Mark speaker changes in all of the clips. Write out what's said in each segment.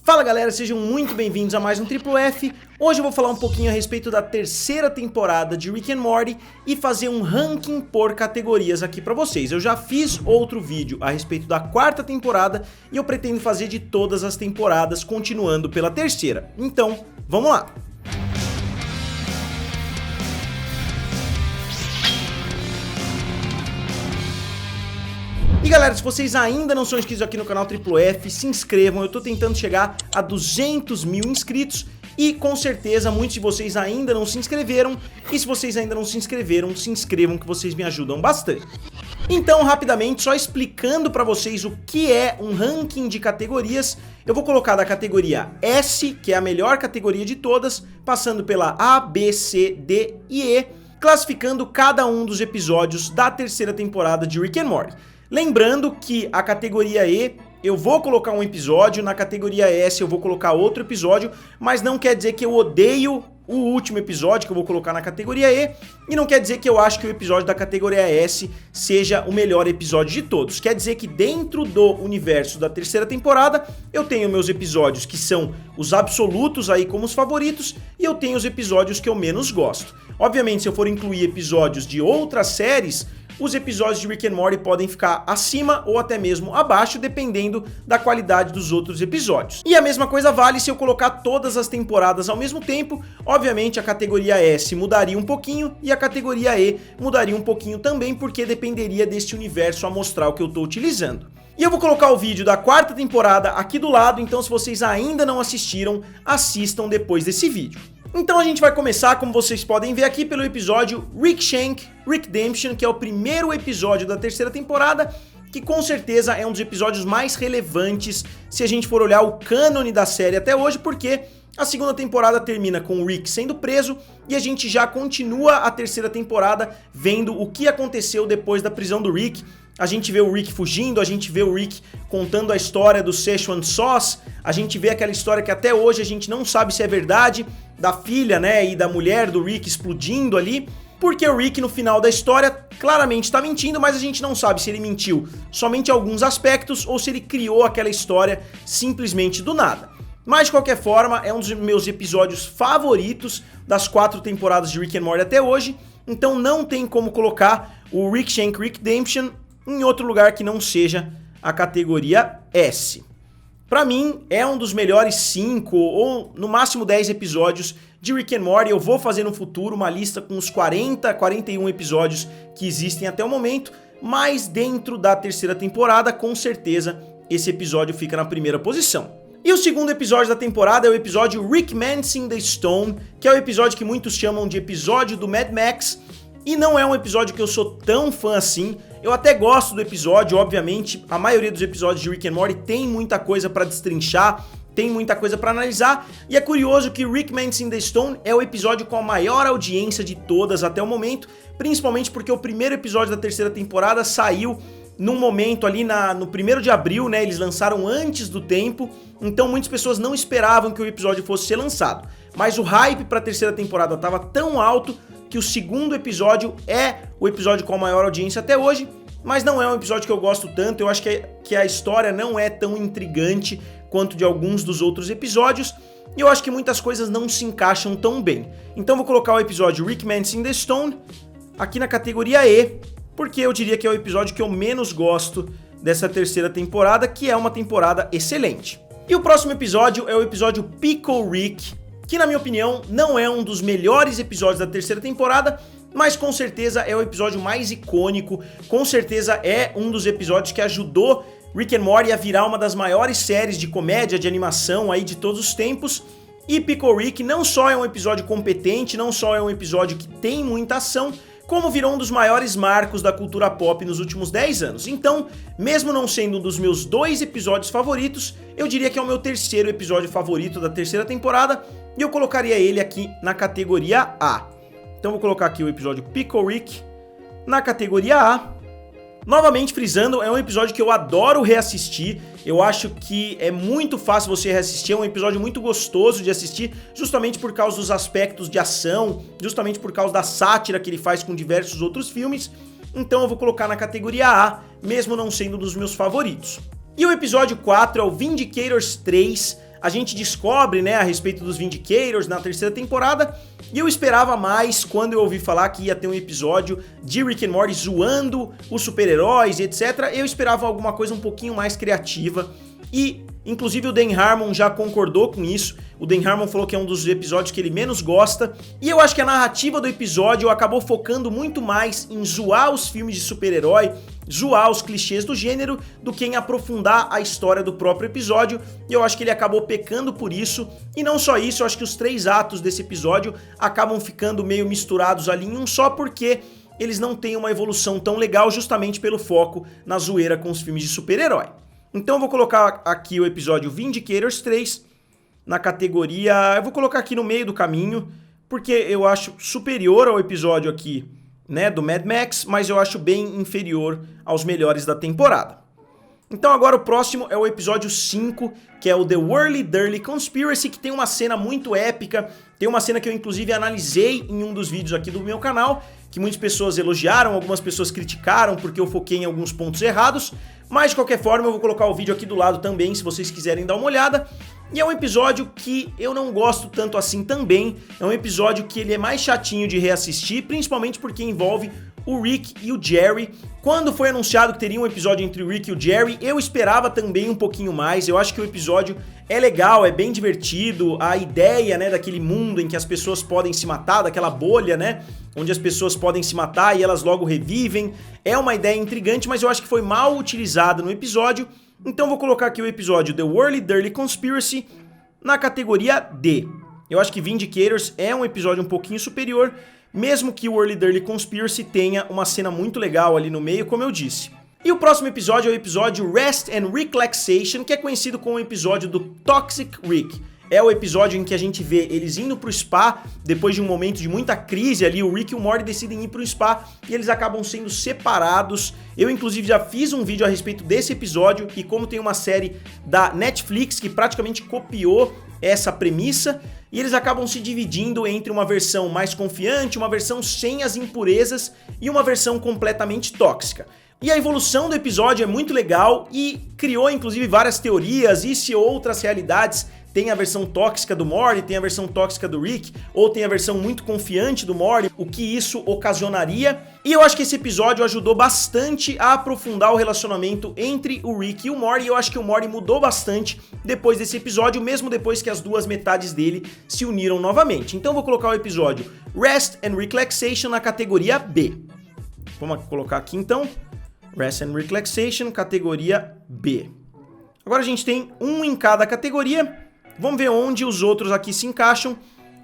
Speaker 1: Fala galera, sejam muito bem-vindos a mais um Triplo F. Hoje eu vou falar um pouquinho a respeito da terceira temporada de Rick and Morty e fazer um ranking por categorias aqui pra vocês. Eu já fiz outro vídeo a respeito da quarta temporada e eu pretendo fazer de todas as temporadas, continuando pela terceira. Então, vamos lá! E galera, se vocês ainda não são inscritos aqui no canal Triplo F, se inscrevam, eu tô tentando chegar a 200 mil inscritos e com certeza muitos de vocês ainda não se inscreveram, e se vocês ainda não se inscreveram, se inscrevam que vocês me ajudam bastante. Então, rapidamente, só explicando pra vocês o que é um ranking de categorias, eu vou colocar da categoria S, que é a melhor categoria de todas, passando pela A, B, C, D e E, classificando cada um dos episódios da terceira temporada de Rick and Morty. Lembrando que a categoria E eu vou colocar um episódio, na categoria S eu vou colocar outro episódio, mas não quer dizer que eu odeio o último episódio que eu vou colocar na categoria E, e não quer dizer que eu acho que o episódio da categoria S seja o melhor episódio de todos. Quer dizer que dentro do universo da terceira temporada eu tenho meus episódios que são os absolutos aí como os favoritos, e eu tenho os episódios que eu menos gosto. Obviamente, se eu for incluir episódios de outras séries, os episódios de Rick and Morty podem ficar acima ou até mesmo abaixo, dependendo da qualidade dos outros episódios. E a mesma coisa vale se eu colocar todas as temporadas ao mesmo tempo. Obviamente a categoria S mudaria um pouquinho e a categoria E mudaria um pouquinho também, porque dependeria deste universo amostral que eu estou utilizando. E eu vou colocar o vídeo da quarta temporada aqui do lado, então se vocês ainda não assistiram, assistam depois desse vídeo. Então a gente vai começar, como vocês podem ver aqui, pelo episódio Rick Shank Redemption, que é o primeiro episódio da terceira temporada, que com certeza é um dos episódios mais relevantes se a gente for olhar o cânone da série até hoje, porque a segunda temporada termina com o Rick sendo preso e a gente já continua a terceira temporada vendo o que aconteceu depois da prisão do Rick. A gente vê o Rick fugindo, a gente vê o Rick contando a história do Szechuan Sauce, a gente vê aquela história que até hoje a gente não sabe se é verdade, da filha, né, e da mulher do Rick explodindo ali, porque o Rick no final da história claramente está mentindo, mas a gente não sabe se ele mentiu somente em alguns aspectos ou se ele criou aquela história simplesmente do nada. Mas de qualquer forma, é um dos meus episódios favoritos das 4 temporadas de Rick and Morty até hoje, então não tem como colocar o Rick Shank Redemption em outro lugar que não seja a categoria S. Pra mim, é um dos melhores 5 ou no máximo 10 episódios de Rick and Morty. Eu vou fazer no futuro uma lista com os 40, 41 episódios que existem até o momento, mas dentro da terceira temporada, com certeza, esse episódio fica na primeira posição. E o segundo episódio da temporada é o episódio Rick Mancing the Stone, que é o episódio que muitos chamam de episódio do Mad Max, e não é um episódio que eu sou tão fã assim. Eu até gosto do episódio, obviamente, a maioria dos episódios de Rick and Morty tem muita coisa pra destrinchar, tem muita coisa pra analisar, e é curioso que Rick Mancing the Stone é o episódio com a maior audiência de todas até o momento, principalmente porque o primeiro episódio da terceira temporada saiu num momento ali no 1º de abril, né, eles lançaram antes do tempo, então muitas pessoas não esperavam que o episódio fosse ser lançado, mas o hype pra terceira temporada estava tão alto que o segundo episódio é o episódio com a maior audiência até hoje, mas não é um episódio que eu gosto tanto. Eu acho que a história não é tão intrigante quanto de alguns dos outros episódios, e eu acho que muitas coisas não se encaixam tão bem. Então vou colocar o episódio Rick Mancing the Stone aqui na categoria E, porque eu diria que é o episódio que eu menos gosto dessa terceira temporada, que é uma temporada excelente. E o próximo episódio é o episódio Pickle Rick, que na minha opinião não é um dos melhores episódios da terceira temporada, mas com certeza é o episódio mais icônico, com certeza é um dos episódios que ajudou Rick and Morty a virar uma das maiores séries de comédia, de animação aí de todos os tempos. E Pickle Rick não só é um episódio competente, não só é um episódio que tem muita ação, como virou um dos maiores marcos da cultura pop nos últimos 10 anos. Então, mesmo não sendo um dos meus 2 episódios favoritos, eu diria que é o meu terceiro episódio favorito da terceira temporada, e eu colocaria ele aqui na categoria A. Então vou colocar aqui o episódio Pickle Rick na categoria A. Novamente frisando, é um episódio que eu adoro reassistir, eu acho que é muito fácil você reassistir, é um episódio muito gostoso de assistir, justamente por causa dos aspectos de ação, justamente por causa da sátira que ele faz com diversos outros filmes, então eu vou colocar na categoria A, mesmo não sendo um dos meus favoritos. E o episódio 4 é o Vindicators 3, a gente descobre, né, a respeito dos Vindicators na terceira temporada, e eu esperava mais quando eu ouvi falar que ia ter um episódio de Rick and Morty zoando os super-heróis e etc. Eu esperava alguma coisa um pouquinho mais criativa, e inclusive o Dan Harmon já concordou com isso. O Dan Harmon falou que é um dos episódios que ele menos gosta, e eu acho que a narrativa do episódio acabou focando muito mais em zoar os filmes de super-herói, zoar os clichês do gênero, do que em aprofundar a história do próprio episódio, e eu acho que ele acabou pecando por isso. E não só isso, eu acho que os 3 atos desse episódio acabam ficando meio misturados ali em um só, porque eles não têm uma evolução tão legal justamente pelo foco na zoeira com os filmes de super-herói. Então eu vou colocar aqui o episódio Vindicators 3 na categoria... Eu vou colocar aqui no meio do caminho, porque eu acho superior ao episódio aqui, né, do Mad Max, mas eu acho bem inferior aos melhores da temporada. Então agora o próximo é o episódio 5, que é o The Whirly Dirly Conspiracy, que tem uma cena muito épica, tem uma cena que eu inclusive analisei em um dos vídeos aqui do meu canal, que muitas pessoas elogiaram, algumas pessoas criticaram porque eu foquei em alguns pontos errados, mas de qualquer forma eu vou colocar o vídeo aqui do lado também, se vocês quiserem dar uma olhada. E é um episódio que eu não gosto tanto assim também, é um episódio que ele é mais chatinho de reassistir, principalmente porque envolve o Rick e o Jerry. Quando foi anunciado que teria um episódio entre o Rick e o Jerry, eu esperava também um pouquinho mais. Eu acho que o episódio é legal, é bem divertido, a ideia, né, daquele mundo em que as pessoas podem se matar, daquela bolha, né, onde as pessoas podem se matar e elas logo revivem, é uma ideia intrigante, mas eu acho que foi mal utilizada no episódio. Então vou colocar aqui o episódio The Whirly Dirly Conspiracy na categoria D. Eu acho que Vindicators é um episódio um pouquinho superior, mesmo que o Whirly Dirly Conspiracy tenha uma cena muito legal ali no meio, como eu disse. E o próximo episódio é o episódio Rest and Relaxation, que é conhecido como o episódio do Toxic Rick. É o episódio em que a gente vê eles indo pro spa, depois de um momento de muita crise ali, o Rick e o Morty decidem ir pro spa e eles acabam sendo separados. Eu inclusive já fiz um vídeo a respeito desse episódio, e como tem uma série da Netflix que praticamente copiou essa premissa, e eles acabam se dividindo entre uma versão mais confiante, uma versão sem as impurezas e uma versão completamente tóxica. E a evolução do episódio é muito legal e criou inclusive várias teorias, e se outras realidades tem a versão tóxica do Morty, tem a versão tóxica do Rick, ou tem a versão muito confiante do Morty, o que isso ocasionaria. E eu acho que esse episódio ajudou bastante a aprofundar o relacionamento entre o Rick e o Morty, e eu acho que o Morty mudou bastante depois desse episódio, mesmo depois que as duas metades dele se uniram novamente. Então eu vou colocar o episódio Rest and Relaxation na categoria B. Vamos colocar aqui então, Rest and Relaxation, categoria B. Agora a gente tem um em cada categoria. Vamos ver onde os outros aqui se encaixam.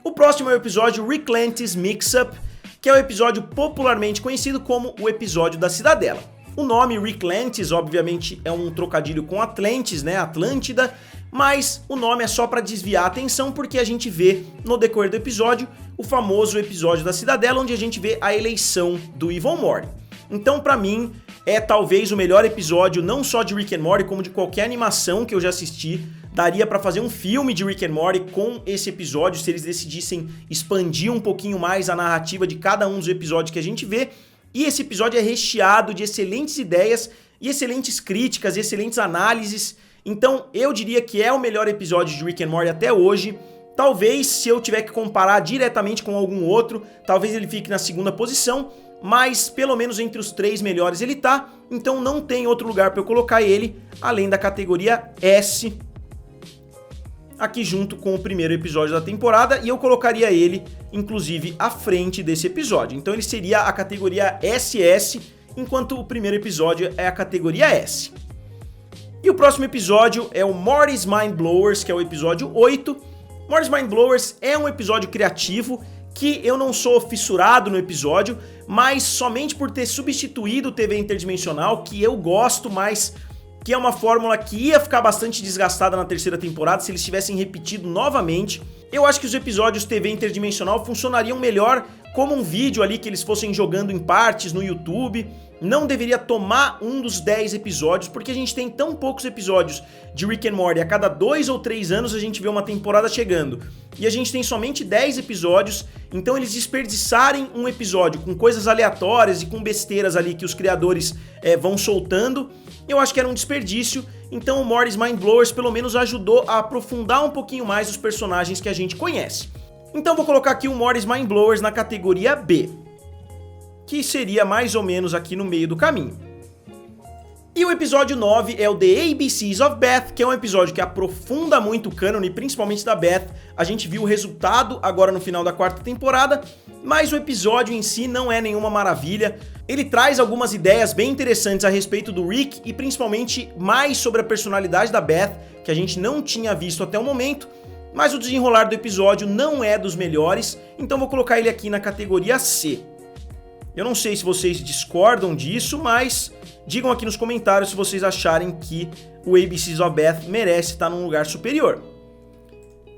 Speaker 1: O próximo é o episódio Ricklantis Mix-Up, que é o episódio popularmente conhecido como o episódio da Cidadela. O nome Ricklantis, obviamente, é um trocadilho com Atlantis, né, Atlântida, mas o nome é só para desviar a atenção, porque a gente vê no decorrer do episódio o famoso episódio da Cidadela, onde a gente vê a eleição do Evil Morty. Então, pra mim, é talvez o melhor episódio, não só de Rick and Morty, como de qualquer animação que eu já assisti. Daria pra fazer um filme de Rick and Morty com esse episódio, se eles decidissem expandir um pouquinho mais a narrativa de cada um dos episódios que a gente vê. E esse episódio é recheado de excelentes ideias e excelentes críticas, excelentes análises. Então, eu diria que é o melhor episódio de Rick and Morty até hoje. Talvez, se eu tiver que comparar diretamente com algum outro, talvez ele fique na segunda posição, mas pelo menos entre os 3 melhores ele tá, então não tem outro lugar para eu colocar ele, além da categoria S, aqui junto com o primeiro episódio da temporada, e eu colocaria ele, inclusive, à frente desse episódio. Então ele seria a categoria SS, enquanto o primeiro episódio é a categoria S. E o próximo episódio é o Morty's Mind Blowers, que é o episódio 8. Morty's Mind Blowers é um episódio criativo, que eu não sou fissurado no episódio, mas somente por ter substituído o TV interdimensional, que eu gosto, mas que é uma fórmula que ia ficar bastante desgastada na terceira temporada se eles tivessem repetido novamente. Eu acho que os episódios TV interdimensional funcionariam melhor como um vídeo ali que eles fossem jogando em partes no YouTube. Não deveria tomar um dos 10 episódios, porque a gente tem tão poucos episódios de Rick and Morty. A cada 2 ou 3 anos a gente vê uma temporada chegando. E a gente tem somente 10 episódios, então eles desperdiçarem um episódio com coisas aleatórias e com besteiras ali que os criadores vão soltando, eu acho que era um desperdício, então o Morty's Mind Blowers pelo menos ajudou a aprofundar um pouquinho mais os personagens que a gente conhece. Então vou colocar aqui o Morty's Mind Blowers na categoria B, que seria mais ou menos aqui no meio do caminho. E o episódio 9 é o The ABCs of Beth, que é um episódio que aprofunda muito o cânone, principalmente da Beth. A gente viu o resultado agora no final da quarta temporada, mas o episódio em si não é nenhuma maravilha. Ele traz algumas ideias bem interessantes a respeito do Rick e principalmente mais sobre a personalidade da Beth, que a gente não tinha visto até o momento, mas o desenrolar do episódio não é dos melhores, então vou colocar ele aqui na categoria C. Eu não sei se vocês discordam disso, mas digam aqui nos comentários se vocês acharem que o ABCs of Beth merece estar num lugar superior.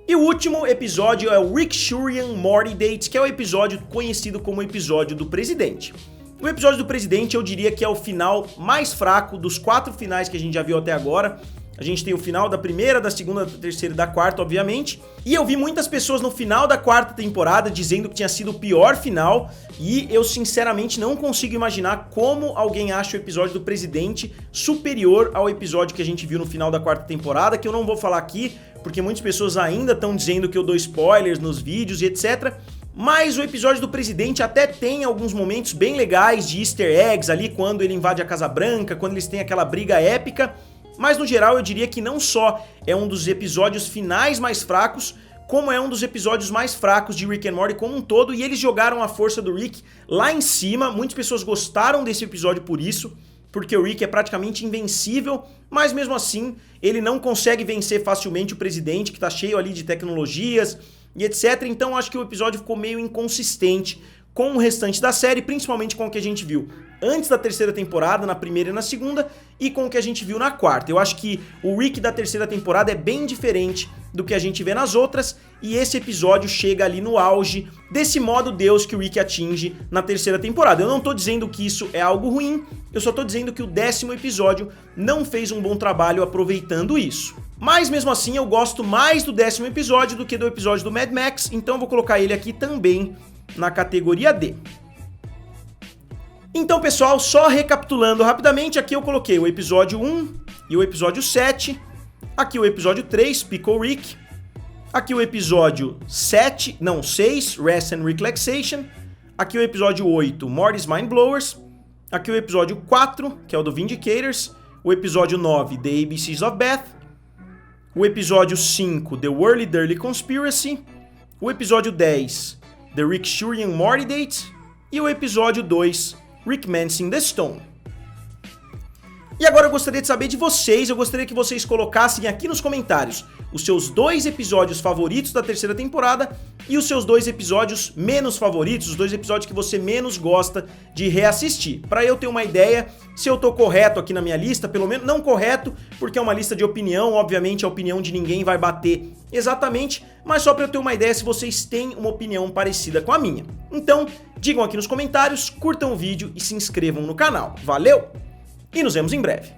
Speaker 1: E o último episódio é o Rick Shurian Morty Dates, que é o episódio conhecido como episódio do presidente. O episódio do presidente eu diria que é o final mais fraco dos 4 finais que a gente já viu até agora. A gente tem o final da primeira, da segunda, da terceira e da quarta, obviamente. E eu vi muitas pessoas no final da quarta temporada dizendo que tinha sido o pior final. E eu sinceramente não consigo imaginar como alguém acha o episódio do presidente superior ao episódio que a gente viu no final da quarta temporada, que eu não vou falar aqui, porque muitas pessoas ainda estão dizendo que eu dou spoilers nos vídeos e etc. Mas o episódio do presidente até tem alguns momentos bem legais de easter eggs ali, quando ele invade a Casa Branca, quando eles têm aquela briga épica. Mas no geral eu diria que não só é um dos episódios finais mais fracos, como é um dos episódios mais fracos de Rick and Morty como um todo, e eles jogaram a força do Rick lá em cima. Muitas pessoas gostaram desse episódio por isso, porque o Rick é praticamente invencível, mas mesmo assim ele não consegue vencer facilmente o presidente, que tá cheio ali de tecnologias e etc. Então acho que o episódio ficou meio inconsistente com o restante da série, principalmente com o que a gente viu antes da terceira temporada, na primeira e na segunda, e com o que a gente viu na quarta. Eu acho que o Rick da terceira temporada é bem diferente do que a gente vê nas outras, e esse episódio chega ali no auge desse modo Deus que o Rick atinge na terceira temporada. Eu não tô dizendo que isso é algo ruim, eu só tô dizendo que o 10º episódio não fez um bom trabalho aproveitando isso. Mas mesmo assim eu gosto mais do 10º episódio do que do episódio do Mad Max, então eu vou colocar ele aqui também na categoria D. Então, pessoal, só recapitulando rapidamente, aqui eu coloquei o episódio 1 e o episódio 7, aqui o episódio 3, Pickle Rick, aqui o episódio 6, Rest and Relaxation, aqui o episódio 8, Morty's Mind Blowers, aqui o episódio 4, que é o do Vindicators, o episódio 9, The ABCs of Beth, o episódio 5, The Whirly Dirly Conspiracy, o episódio 10, The Rick Shurian Morty Date, e o episódio 2, Rick Mancing the Stone. E agora eu gostaria de saber de vocês, eu gostaria que vocês colocassem aqui nos comentários os seus 2 episódios favoritos da terceira temporada e os seus 2 episódios menos favoritos, os 2 episódios que você menos gosta de reassistir, para eu ter uma ideia se eu tô correto aqui na minha lista, pelo menos não correto, porque é uma lista de opinião, obviamente a opinião de ninguém vai bater exatamente, mas só para eu ter uma ideia se vocês têm uma opinião parecida com a minha. Então, digam aqui nos comentários, curtam o vídeo e se inscrevam no canal. Valeu! E nos vemos em breve.